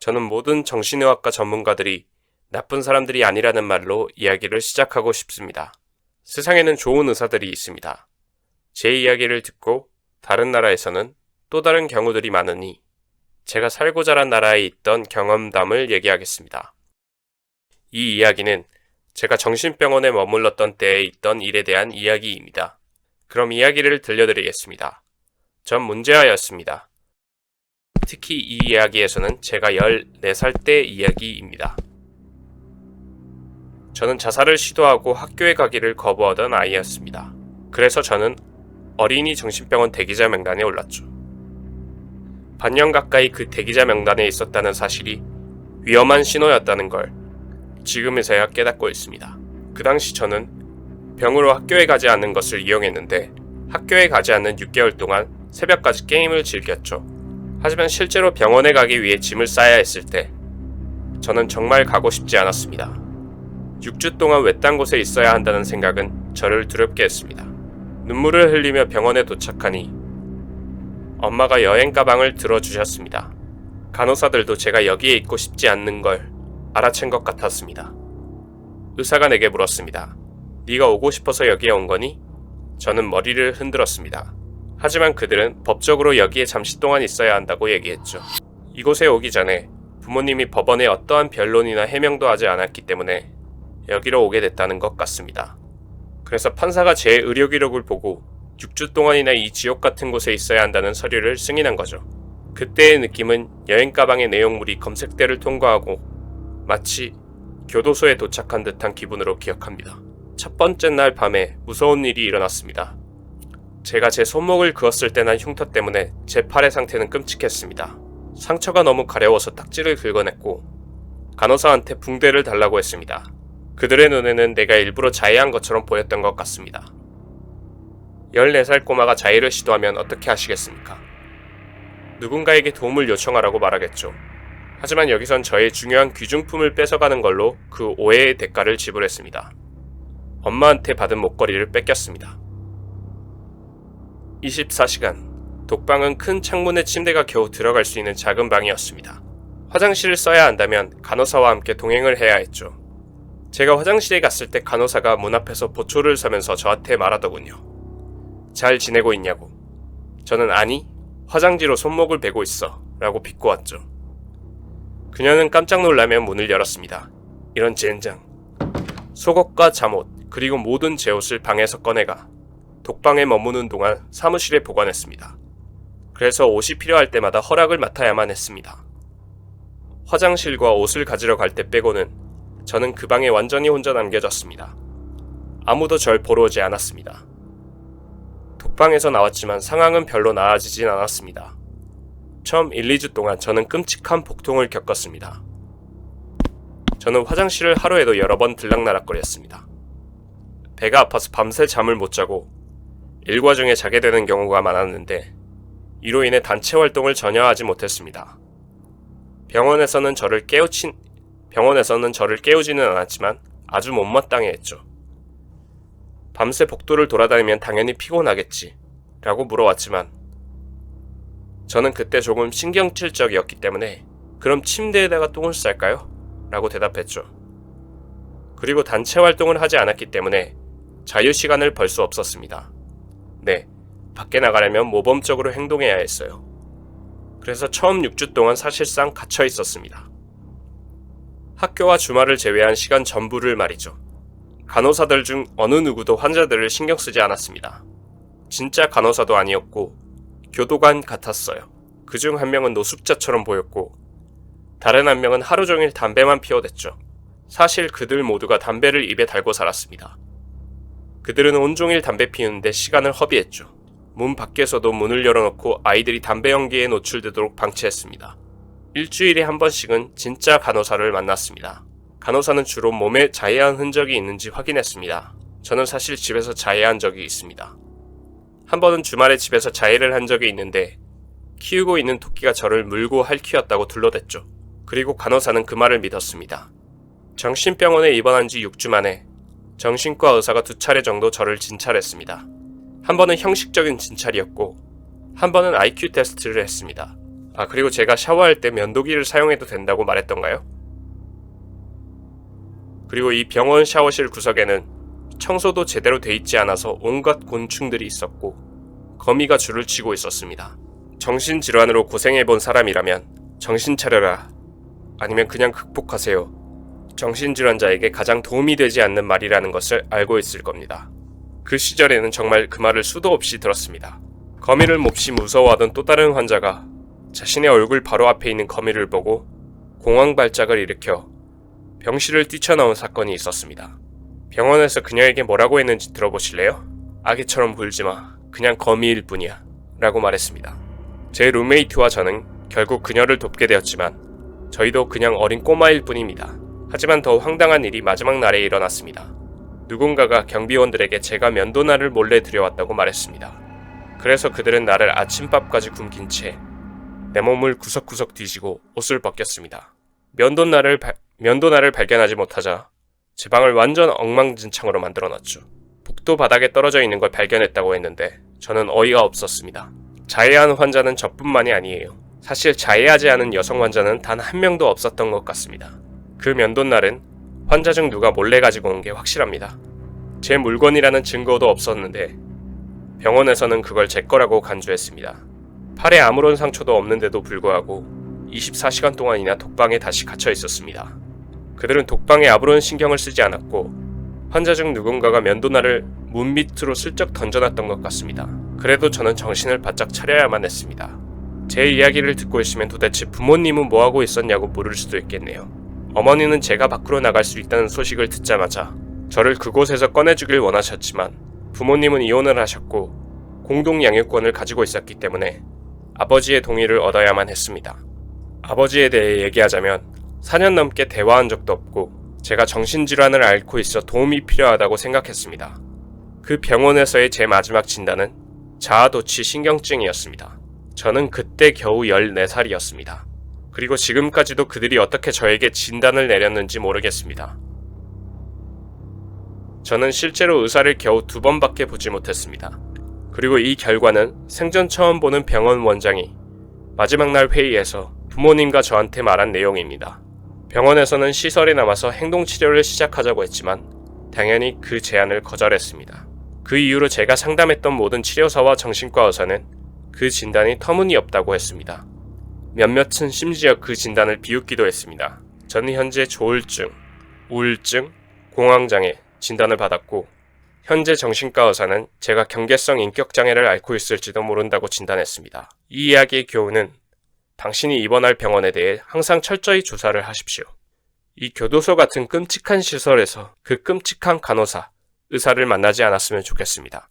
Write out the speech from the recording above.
저는 모든 정신의학과 전문가들이 나쁜 사람들이 아니라는 말로 이야기를 시작하고 싶습니다. 세상에는 좋은 의사들이 있습니다. 제 이야기를 듣고 다른 나라에서는 또 다른 경우들이 많으니 제가 살고 자란 나라에 있던 경험담을 얘기하겠습니다. 이 이야기는 제가 정신병원에 머물렀던 때에 있던 일에 대한 이야기입니다. 그럼 이야기를 들려드리겠습니다. 전 문제아였습니다. 특히 이 이야기에서는 제가 14살 때 이야기입니다. 저는 자살을 시도하고 학교에 가기를 거부하던 아이였습니다. 그래서 저는 어린이 정신병원 대기자 명단에 올랐죠. 반년 가까이 그 대기자 명단에 있었다는 사실이 위험한 신호였다는 걸 지금에서야 깨닫고 있습니다. 그 당시 저는 병으로 학교에 가지 않는 것을 이용했는데 학교에 가지 않는 6개월 동안 새벽까지 게임을 즐겼죠. 하지만 실제로 병원에 가기 위해 짐을 싸야 했을 때 저는 정말 가고 싶지 않았습니다. 6주 동안 외딴 곳에 있어야 한다는 생각은 저를 두렵게 했습니다. 눈물을 흘리며 병원에 도착하니 엄마가 여행 가방을 들어주셨습니다. 간호사들도 제가 여기에 있고 싶지 않는 걸 알아챈 것 같았습니다. 의사가 내게 물었습니다. 네가 오고 싶어서 여기에 온 거니? 저는 머리를 흔들었습니다. 하지만 그들은 법적으로 여기에 잠시 동안 있어야 한다고 얘기했죠. 이곳에 오기 전에 부모님이 법원에 어떠한 변론이나 해명도 하지 않았기 때문에 여기로 오게 됐다는 것 같습니다. 그래서 판사가 제 의료 기록을 보고 6주 동안이나 이 지옥 같은 곳에 있어야 한다는 서류를 승인한 거죠. 그때의 느낌은 여행 가방의 내용물이 검색대를 통과하고 마치 교도소에 도착한 듯한 기분으로 기억합니다. 첫 번째 날 밤에 무서운 일이 일어났습니다. 제가 제 손목을 그었을 때 난 흉터 때문에 제 팔의 상태는 끔찍했습니다. 상처가 너무 가려워서 딱지를 긁어냈고 간호사한테 붕대를 달라고 했습니다. 그들의 눈에는 내가 일부러 자해한 것처럼 보였던 것 같습니다. 14살 꼬마가 자해를 시도하면 어떻게 하시겠습니까? 누군가에게 도움을 요청하라고 말하겠죠. 하지만 여기선 저의 중요한 귀중품을 뺏어가는 걸로 그 오해의 대가를 지불했습니다. 엄마한테 받은 목걸이를 뺏겼습니다. 24시간, 독방은 큰 창문에 침대가 겨우 들어갈 수 있는 작은 방이었습니다. 화장실을 써야 한다면 간호사와 함께 동행을 해야 했죠. 제가 화장실에 갔을 때 간호사가 문 앞에서 보초를 서면서 저한테 말하더군요. 잘 지내고 있냐고. 저는 아니, 화장지로 손목을 베고 있어 라고 비꼬았죠. 그녀는 깜짝 놀라며 문을 열었습니다. 이런 젠장. 속옷과 잠옷 그리고 모든 제 옷을 방에서 꺼내가 독방에 머무는 동안 사무실에 보관했습니다. 그래서 옷이 필요할 때마다 허락을 맡아야만 했습니다. 화장실과 옷을 가지러 갈 때 빼고는 저는 그 방에 완전히 혼자 남겨졌습니다. 아무도 절 보러 오지 않았습니다. 독방에서 나왔지만 상황은 별로 나아지진 않았습니다. 처음 1, 2주 동안 저는 끔찍한 복통을 겪었습니다. 저는 화장실을 하루에도 여러 번 들락날락거렸습니다. 배가 아파서 밤새 잠을 못 자고 일과 중에 자게 되는 경우가 많았는데 이로 인해 단체 활동을 전혀 하지 못했습니다. 병원에서는 저를 깨우지는 않았지만 아주 못마땅해 했죠. 밤새 복도를 돌아다니면 당연히 피곤하겠지 라고 물어왔지만 저는 그때 조금 신경질적이었기 때문에 그럼 침대에다가 똥을 쌀까요? 라고 대답했죠. 그리고 단체 활동을 하지 않았기 때문에 자유시간을 벌 수 없었습니다. 네, 밖에 나가려면 모범적으로 행동해야 했어요. 그래서 처음 6주 동안 사실상 갇혀 있었습니다. 학교와 주말을 제외한 시간 전부를 말이죠. 간호사들 중 어느 누구도 환자들을 신경 쓰지 않았습니다. 진짜 간호사도 아니었고 교도관 같았어요. 그중 한 명은 노숙자처럼 보였고 다른 한 명은 하루 종일 담배만 피워댔죠. 사실 그들 모두가 담배를 입에 달고 살았습니다. 그들은 온종일 담배 피우는데 시간을 허비했죠. 문 밖에서도 문을 열어놓고 아이들이 담배 연기에 노출되도록 방치했습니다. 일주일에 한 번씩은 진짜 간호사를 만났습니다. 간호사는 주로 몸에 자해한 흔적이 있는지 확인했습니다. 저는 사실 집에서 자해한 적이 있습니다. 한 번은 주말에 집에서 자해를 한 적이 있는데 키우고 있는 토끼가 저를 물고 핥히었다고 둘러댔죠. 그리고 간호사는 그 말을 믿었습니다. 정신병원에 입원한 지 6주 만에 정신과 의사가 2차례 정도 저를 진찰했습니다. 한 번은 형식적인 진찰이었고 한 번은 IQ 테스트를 했습니다. 그리고 제가 샤워할 때 면도기를 사용해도 된다고 말했던가요? 그리고 이 병원 샤워실 구석에는 청소도 제대로 돼 있지 않아서 온갖 곤충들이 있었고 거미가 줄을 치고 있었습니다. 정신질환으로 고생해본 사람이라면 정신 차려라, 아니면 그냥 극복하세요, 정신질환자에게 가장 도움이 되지 않는 말이라는 것을 알고 있을 겁니다. 그 시절에는 정말 그 말을 수도 없이 들었습니다. 거미를 몹시 무서워하던 또 다른 환자가 자신의 얼굴 바로 앞에 있는 거미를 보고 공황 발작을 일으켜 병실을 뛰쳐나온 사건이 있었습니다. 병원에서 그녀에게 뭐라고 했는지 들어보실래요? 아기처럼 굴지마, 그냥 거미일 뿐이야 라고 말했습니다. 제 룸메이트와 저는 결국 그녀를 돕게 되었지만 저희도 그냥 어린 꼬마일 뿐입니다. 하지만 더 황당한 일이 마지막 날에 일어났습니다. 누군가가 경비원들에게 제가 면도날을 몰래 들여왔다고 말했습니다. 그래서 그들은 나를 아침밥까지 굶긴 채 내 몸을 구석구석 뒤지고 옷을 벗겼습니다. 면도날을 발견하지 못하자 제 방을 완전 엉망진창으로 만들어놨죠. 복도 바닥에 떨어져 있는 걸 발견했다고 했는데 저는 어이가 없었습니다. 자해한 환자는 저뿐만이 아니에요. 사실 자해하지 않은 여성 환자는 단 한 명도 없었던 것 같습니다. 그 면도날은 환자 중 누가 몰래 가지고 온 게 확실합니다. 제 물건이라는 증거도 없었는데 병원에서는 그걸 제 거라고 간주했습니다. 팔에 아무런 상처도 없는데도 불구하고 24시간 동안이나 독방에 다시 갇혀 있었습니다. 그들은 독방에 아무런 신경을 쓰지 않았고 환자 중 누군가가 면도날을 문 밑으로 슬쩍 던져놨던 것 같습니다. 그래도 저는 정신을 바짝 차려야만 했습니다. 제 이야기를 듣고 있으면 도대체 부모님은 뭐하고 있었냐고 물을 수도 있겠네요. 어머니는 제가 밖으로 나갈 수 있다는 소식을 듣자마자 저를 그곳에서 꺼내주길 원하셨지만 부모님은 이혼을 하셨고 공동 양육권을 가지고 있었기 때문에 아버지의 동의를 얻어야만 했습니다. 아버지에 대해 얘기하자면 4년 넘게 대화한 적도 없고 제가 정신질환을 앓고 있어 도움이 필요하다고 생각했습니다. 그 병원에서의 제 마지막 진단은 자아도취 신경증이었습니다. 저는 그때 겨우 14살이었습니다. 그리고 지금까지도 그들이 어떻게 저에게 진단을 내렸는지 모르겠습니다. 저는 실제로 의사를 겨우 2번밖에 보지 못했습니다. 그리고 이 결과는 생전 처음 보는 병원 원장이 마지막 날 회의에서 부모님과 저한테 말한 내용입니다. 병원에서는 시설에 남아서 행동치료를 시작하자고 했지만 당연히 그 제안을 거절했습니다. 그 이후로 제가 상담했던 모든 치료사와 정신과 의사는 그 진단이 터무니없다고 했습니다. 몇몇은 심지어 그 진단을 비웃기도 했습니다. 저는 현재 조울증, 우울증, 공황장애 진단을 받았고 현재 정신과 의사는 제가 경계성 인격장애를 앓고 있을지도 모른다고 진단했습니다. 이 이야기의 교훈은 당신이 입원할 병원에 대해 항상 철저히 조사를 하십시오. 이 교도소 같은 끔찍한 시설에서 그 끔찍한 간호사, 의사를 만나지 않았으면 좋겠습니다.